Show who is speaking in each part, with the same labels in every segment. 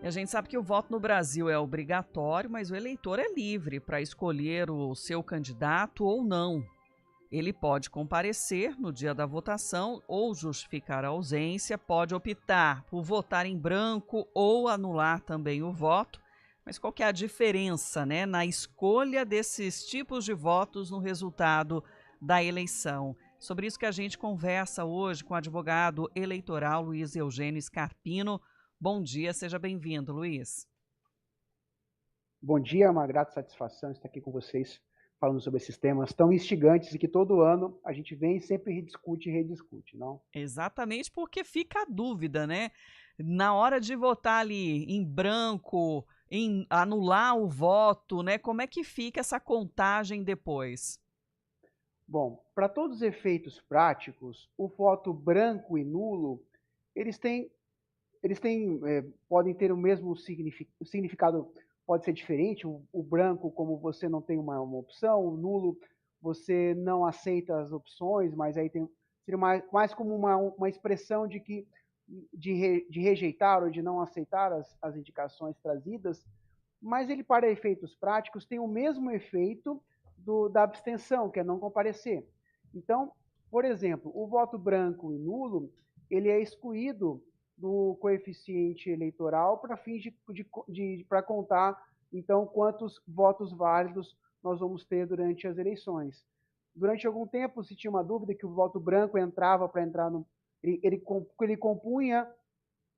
Speaker 1: E a gente sabe que o voto no Brasil é obrigatório, mas o eleitor é livre para escolher o seu candidato ou não. Ele pode comparecer no dia da votação ou justificar a ausência, pode optar por votar em branco ou anular também o voto. Mas qual que é a diferença, né, na escolha desses tipos de votos no resultado da eleição? Sobre isso que a gente conversa hoje com o advogado eleitoral Luiz Eugênio Scarpino. Bom dia, seja bem-vindo, Luiz.
Speaker 2: Bom dia, é uma grata satisfação estar aqui com vocês falando sobre esses temas tão instigantes e que todo ano a gente vem e sempre rediscute e rediscute, não?
Speaker 1: Exatamente, porque fica a dúvida, né? Na hora de votar ali em branco, em anular o voto, né? Como é que fica essa contagem depois?
Speaker 2: Bom, para todos os efeitos práticos, o voto branco e nulo, eles têm, podem ter o mesmo significado, o significado pode ser diferente. O branco, como você não tem uma opção, o nulo, você não aceita as opções, mas aí seria mais como uma expressão de que de rejeitar ou de não aceitar as indicações trazidas, mas ele, para efeitos práticos, tem o mesmo efeito da abstenção, que é não comparecer. Então, por exemplo, o voto branco e nulo, ele é excluído do coeficiente eleitoral para fins para contar, então, quantos votos válidos nós vamos ter durante as eleições. Durante algum tempo se tinha uma dúvida que o voto branco entrava para entrar no. Ele compunha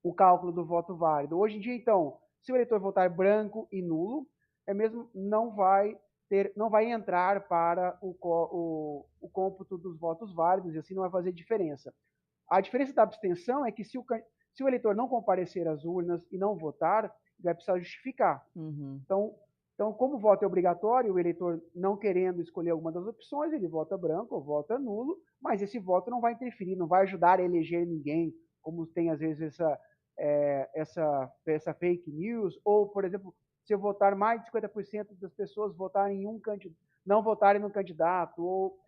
Speaker 2: o cálculo do voto válido. Hoje em dia, então, se o eleitor votar branco e nulo, é mesmo não vai entrar para o cômputo dos votos válidos e assim não vai fazer diferença. A diferença da abstenção é que se o eleitor não comparecer às urnas e não votar, ele vai precisar justificar.
Speaker 1: Uhum.
Speaker 2: Então, como o voto é obrigatório, o eleitor não querendo escolher alguma das opções, ele vota branco ou vota nulo, mas esse voto não vai interferir, não vai ajudar a eleger ninguém, como tem às vezes essa fake news, ou, por exemplo, se eu votar mais de 50% das pessoas votarem em um candidato, não votarem no candidato, ou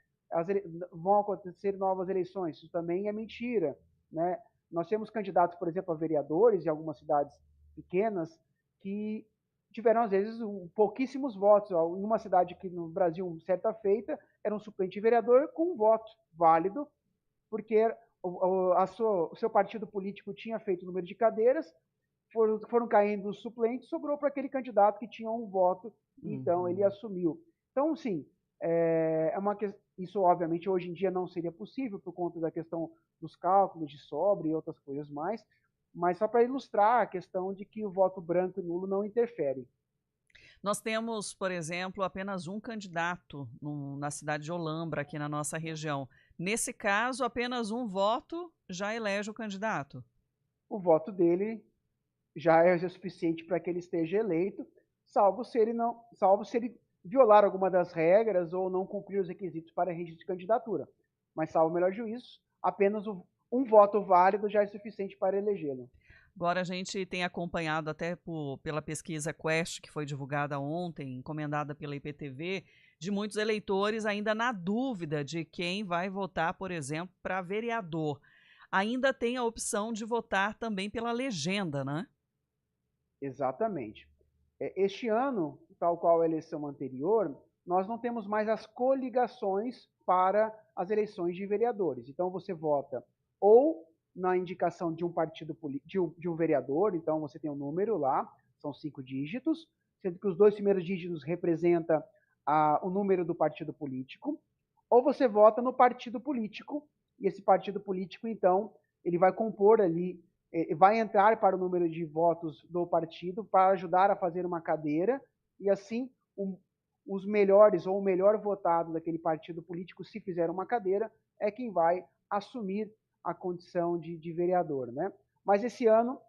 Speaker 2: vão acontecer novas eleições. Isso também é mentira, né? Nós temos candidatos, por exemplo, a vereadores em algumas cidades pequenas que tiveram, às vezes, pouquíssimos votos. Em uma cidade que no Brasil, certa feita, era um suplente vereador com um voto válido, porque o seu partido político tinha feito o número de cadeiras, foram caindo os suplentes, sobrou para aquele candidato que tinha um voto, e então ele
Speaker 1: Uhum.
Speaker 2: assumiu. Então, sim, isso obviamente hoje em dia não seria possível por conta da questão dos cálculos de sobra e outras coisas mais, mas só para ilustrar a questão de que o voto branco e nulo não interfere.
Speaker 1: Nós temos, por exemplo, apenas um candidato na cidade de Olambra, aqui na nossa região. Nesse caso, apenas um voto já elege o candidato.
Speaker 2: O voto dele já é o suficiente para que ele esteja eleito, salvo se ele violar alguma das regras ou não cumprir os requisitos para registro de candidatura. Mas, salvo o melhor juízo, apenas um voto válido já é suficiente para elegê-lo.
Speaker 1: Agora a gente tem acompanhado até pela pesquisa Quest, que foi divulgada ontem, encomendada pela IPTV, de muitos eleitores ainda na dúvida de quem vai votar, por exemplo, para vereador. Ainda tem a opção de votar também pela legenda, né?
Speaker 2: Exatamente. Este ano, tal qual a eleição anterior, nós não temos mais as coligações para as eleições de vereadores. Então, você vota ou na indicação de um partido de um vereador, então você tem um número lá, são 5 dígitos, sendo que os 2 primeiros dígitos representam o número do partido político, ou você vota no partido político, e esse partido político, então, ele vai compor ali, vai entrar para o número de votos do partido para ajudar a fazer uma cadeira, e assim os melhores ou o melhor votado daquele partido político, se fizer uma cadeira, é quem vai assumir a condição de vereador, né? Mas esse ano,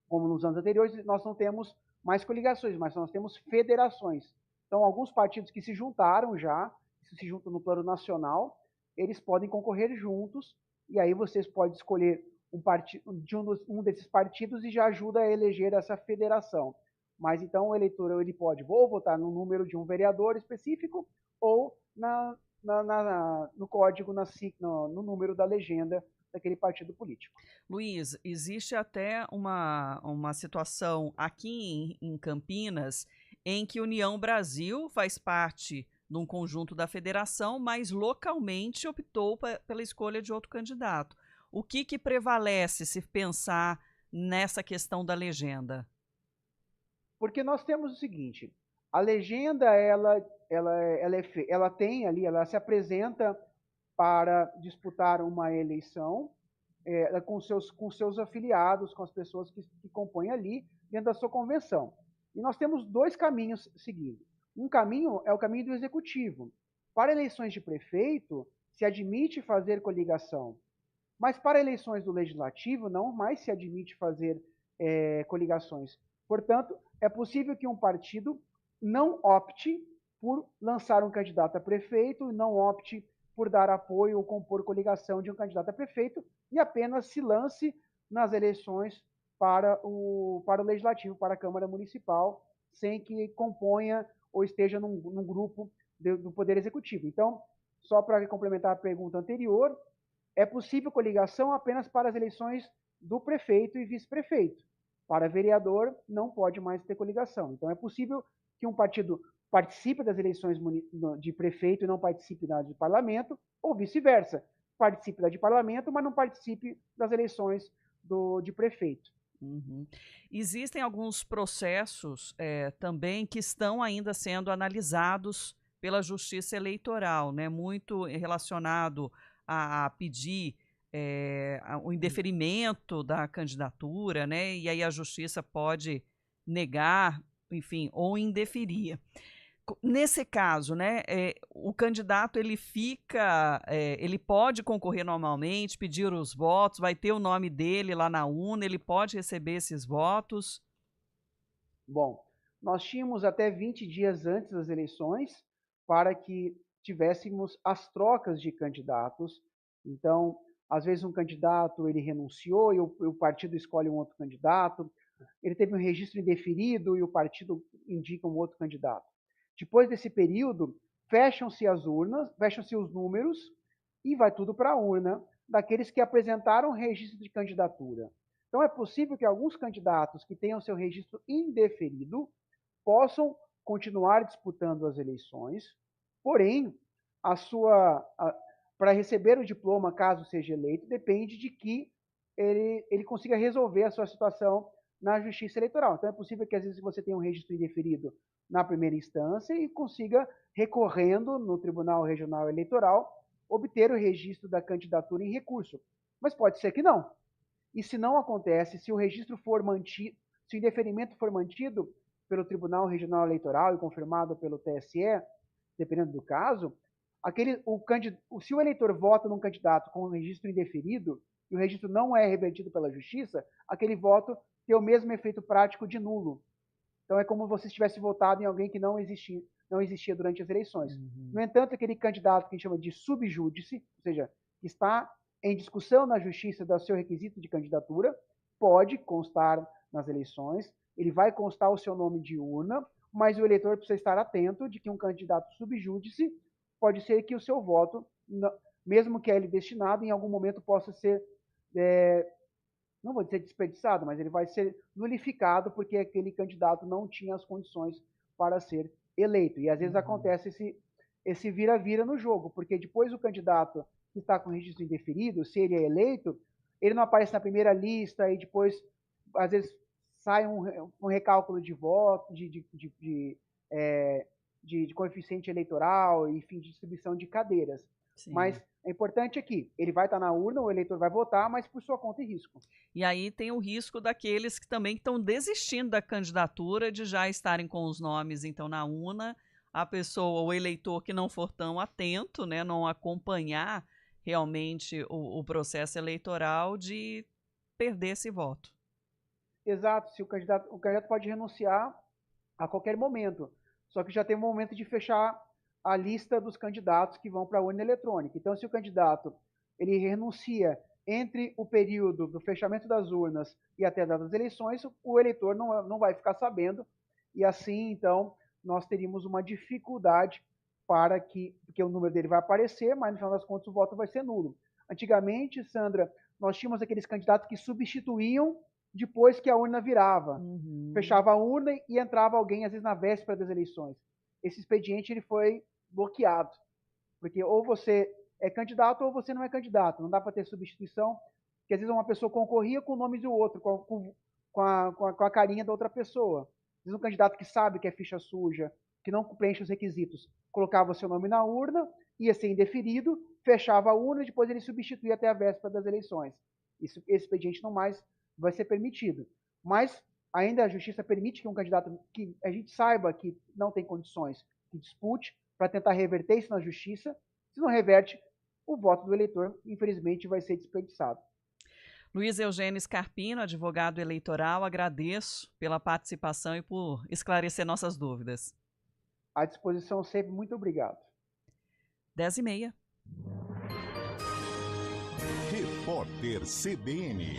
Speaker 2: como nos anos anteriores, nós não temos mais coligações, mas nós temos federações. Então, alguns partidos que se juntaram já, se juntam no plano nacional, eles podem concorrer juntos, e aí vocês podem escolher um desses partidos e já ajuda a eleger essa federação. Mas então o eleitor ele pode ou votar no número de um vereador específico ou no código, no número da legenda daquele partido político.
Speaker 1: Luiz, existe até uma situação aqui em Campinas em que União Brasil faz parte de um conjunto da federação, mas localmente optou pela escolha de outro candidato. O que prevalece se pensar nessa questão da legenda?
Speaker 2: Porque nós temos o seguinte, a legenda, ela tem ali, ela se apresenta para disputar uma eleição com seus afiliados, com as pessoas que compõem ali, dentro da sua convenção. E nós temos dois caminhos seguidos. Um caminho é o caminho do executivo. Para eleições de prefeito, se admite fazer coligação, mas para eleições do legislativo, não mais se admite fazer coligações. Portanto, é possível que um partido não opte por lançar um candidato a prefeito, não opte por dar apoio ou compor coligação de um candidato a prefeito e apenas se lance nas eleições para o legislativo, para a Câmara Municipal, sem que componha ou esteja num grupo do Poder Executivo. Então, só para complementar a pergunta anterior, é possível coligação apenas para as eleições do prefeito e vice-prefeito. Para vereador, não pode mais ter coligação. Então, é possível que um partido participe das eleições de prefeito e não participe da de parlamento, ou vice-versa, participe da de parlamento, mas não participe das eleições de prefeito.
Speaker 1: Uhum. Existem alguns processos também que estão ainda sendo analisados pela Justiça Eleitoral, né? Muito relacionado a pedir o indeferimento da candidatura, né? E aí a Justiça pode negar, enfim, ou indeferir. Nesse caso, né, o candidato ele pode concorrer normalmente, pedir os votos, vai ter o nome dele lá na urna, ele pode receber esses votos?
Speaker 2: Bom, nós tínhamos até 20 dias antes das eleições para que tivéssemos as trocas de candidatos. Então, às vezes um candidato ele renunciou e o partido escolhe um outro candidato, ele teve um registro indeferido e o partido indica um outro candidato. Depois desse período, fecham-se as urnas, fecham-se os números e vai tudo para a urna daqueles que apresentaram registro de candidatura. Então, é possível que alguns candidatos que tenham seu registro indeferido possam continuar disputando as eleições, porém, para receber o diploma, caso seja eleito, depende de que ele consiga resolver a sua situação na Justiça Eleitoral. Então, é possível que, às vezes, você tenha um registro indeferido na primeira instância e consiga, recorrendo no Tribunal Regional Eleitoral, obter o registro da candidatura em recurso. Mas pode ser que não. E se não acontece, se o registro for mantido, se o indeferimento for mantido pelo Tribunal Regional Eleitoral e confirmado pelo TSE, dependendo do caso, se o eleitor vota num candidato com um registro indeferido e o registro não é revertido pela Justiça, aquele voto tem o mesmo efeito prático de nulo. Então é como se você tivesse votado em alguém que não existia durante as eleições.
Speaker 1: Uhum.
Speaker 2: No entanto, aquele candidato que a gente chama de subjúdice, ou seja, que está em discussão na Justiça do seu requisito de candidatura, pode constar nas eleições, ele vai constar o seu nome de urna, mas o eleitor precisa estar atento de que um candidato subjúdice pode ser que o seu voto, mesmo que a ele destinado, em algum momento possa ser, não vou dizer desperdiçado, mas ele vai ser nulificado porque aquele candidato não tinha as condições para ser eleito. E às vezes acontece esse vira-vira no jogo, porque depois o candidato que está com registro indeferido, se ele é eleito, ele não aparece na primeira lista e depois, às vezes, sai um recálculo de voto, de coeficiente eleitoral, enfim, de distribuição de cadeiras.
Speaker 1: Sim.
Speaker 2: Mas é importante aqui, ele vai estar na urna, o eleitor vai votar, mas por sua conta e risco.
Speaker 1: E aí tem o risco daqueles que também estão desistindo da candidatura, de já estarem com os nomes, então, na urna, a pessoa, o eleitor que não for tão atento, né, não acompanhar realmente o processo eleitoral, de perder esse voto.
Speaker 2: Exato, se o candidato pode renunciar a qualquer momento, só que já tem um momento de fechar a lista dos candidatos que vão para a urna eletrônica. Então, se o candidato ele renuncia entre o período do fechamento das urnas e até a data das eleições, o eleitor não vai ficar sabendo, e assim, então, nós teríamos uma dificuldade porque o número dele vai aparecer, mas no final das contas o voto vai ser nulo. Antigamente, Sandra, nós tínhamos aqueles candidatos que substituíam depois que a urna virava. Fechava a urna e entrava alguém, às vezes, na véspera das eleições. Esse expediente ele foi bloqueado, porque ou você é candidato ou você não é candidato. Não dá para ter substituição, porque às vezes uma pessoa concorria com o nome do outro, com a carinha da outra pessoa. Às vezes um candidato que sabe que é ficha suja, que não preenche os requisitos, colocava o seu nome na urna, ia ser indeferido, fechava a urna e depois ele substituía até a véspera das eleições. Esse expediente não mais vai ser permitido. Mas ainda a justiça permite que um candidato que a gente saiba que não tem condições, que dispute, para tentar reverter isso na justiça. Se não reverte, o voto do eleitor, infelizmente, vai ser desperdiçado.
Speaker 1: Luiz Eugênio Scarpino, advogado eleitoral, agradeço pela participação e por esclarecer nossas dúvidas.
Speaker 2: À disposição sempre, muito obrigado.
Speaker 1: 10h30.
Speaker 3: Repórter CBN.